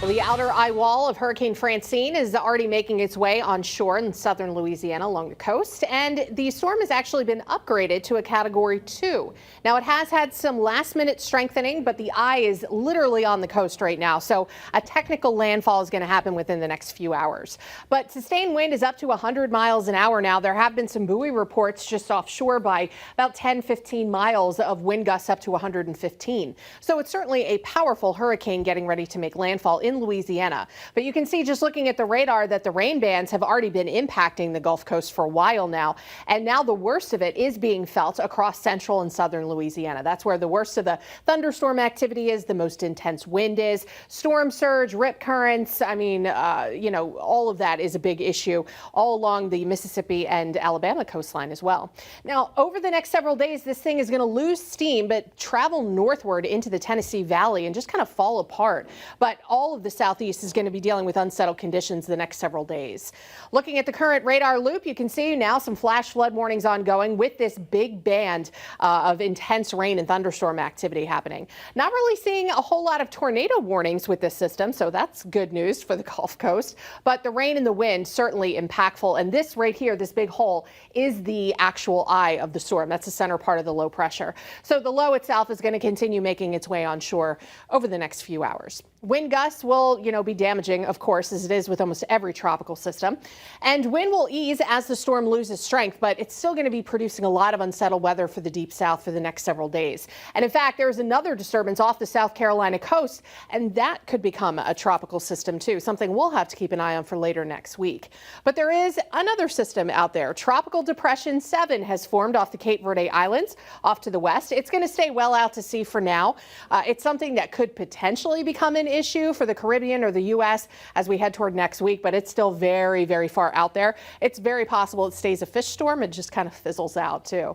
Well, the outer eye wall of Hurricane Francine is already making its way on shore in southern Louisiana along the coast, and the storm has actually been upgraded to a Category 2. Now, it has had some last-minute strengthening, but the eye is literally on the coast right now, so a technical landfall is going to happen within the next few hours. But sustained wind is up to 100 miles an hour now. There have been some buoy reports just offshore by about 10-15 miles of wind gusts up to 115. So it's certainly a powerful hurricane getting ready to make landfall in Louisiana. But you can see just looking at the radar that the rain bands have already been impacting the Gulf Coast for a while now. And now the worst of it is being felt across central and southern Louisiana. That's where the worst of the thunderstorm activity is, the most intense wind is, storm surge, rip currents. I mean, all of that is a big issue all along the Mississippi and Alabama coastline as well. Now, over the next several days, this thing is going to lose steam, but travel northward into the Tennessee Valley and just kind of fall apart. But all of the southeast is going to be dealing with unsettled conditions the next several days. Looking at the current radar loop, you can see now some flash flood warnings ongoing with this big band of intense rain and thunderstorm activity happening. Not really seeing a whole lot of tornado warnings with this system, so that's good news for the Gulf Coast. But the rain and the wind certainly impactful. And this right here, this big hole, is the actual eye of the storm. That's the center part of the low pressure. So the low itself is going to continue making its way onshore over the next few hours. Wind gusts will, be damaging, of course, as it is with almost every tropical system. And wind will ease as the storm loses strength, but it's still going to be producing a lot of unsettled weather for the deep south for the next several days. And in fact, there's another disturbance off the South Carolina coast, and that could become a tropical system too, something we'll have to keep an eye on for later next week. But there is another system out there. Tropical Depression 7 has formed off the Cape Verde Islands off to the west. It's going to stay well out to sea for now. It's something that could potentially become an issue for the Caribbean or the U.S. as we head toward next week, but it's still very, very far out there. It's very possible it stays a fish storm and just kind of fizzles out too.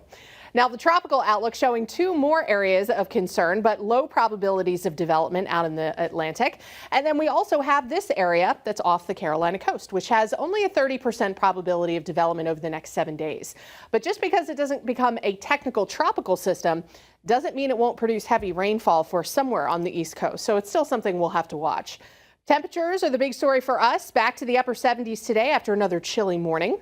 Now, the tropical outlook showing two more areas of concern, but low probabilities of development out in the Atlantic. And then we also have this area that's off the Carolina coast, which has only a 30% probability of development over the next 7 days. But just because it doesn't become a technical tropical system doesn't mean it won't produce heavy rainfall for somewhere on the East Coast. So it's still something we'll have to watch. Temperatures are the big story for us. Back to the upper 70s today after another chilly morning.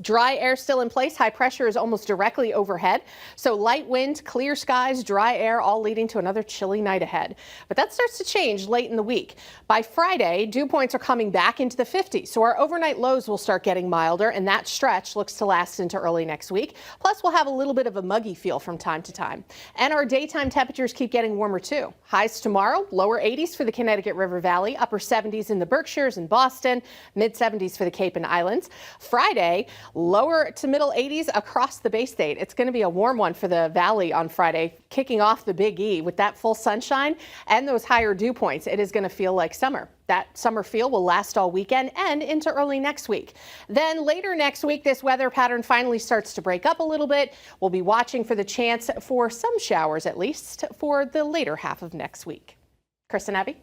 Dry air still in place. High pressure is almost directly overhead. So light wind, clear skies, dry air, all leading to another chilly night ahead. But that starts to change late in the week. By Friday, dew points are coming back into the 50s. So our overnight lows will start getting milder, and that stretch looks to last into early next week. Plus, we'll have a little bit of a muggy feel from time to time. And our daytime temperatures keep getting warmer too. Highs tomorrow, lower 80s for the Connecticut River Valley, upper 70s in the Berkshires and Boston, mid 70s for the Cape and Islands. Friday, lower to middle 80s across the Bay State. It's going to be a warm one for the valley on Friday, kicking off the Big E with that full sunshine and those higher dew points. It is going to feel like summer. That summer feel will last all weekend and into early next week. Then later next week, this weather pattern finally starts to break up a little bit. We'll be watching for the chance for some showers, at least for the later half of next week. Chris and Abby.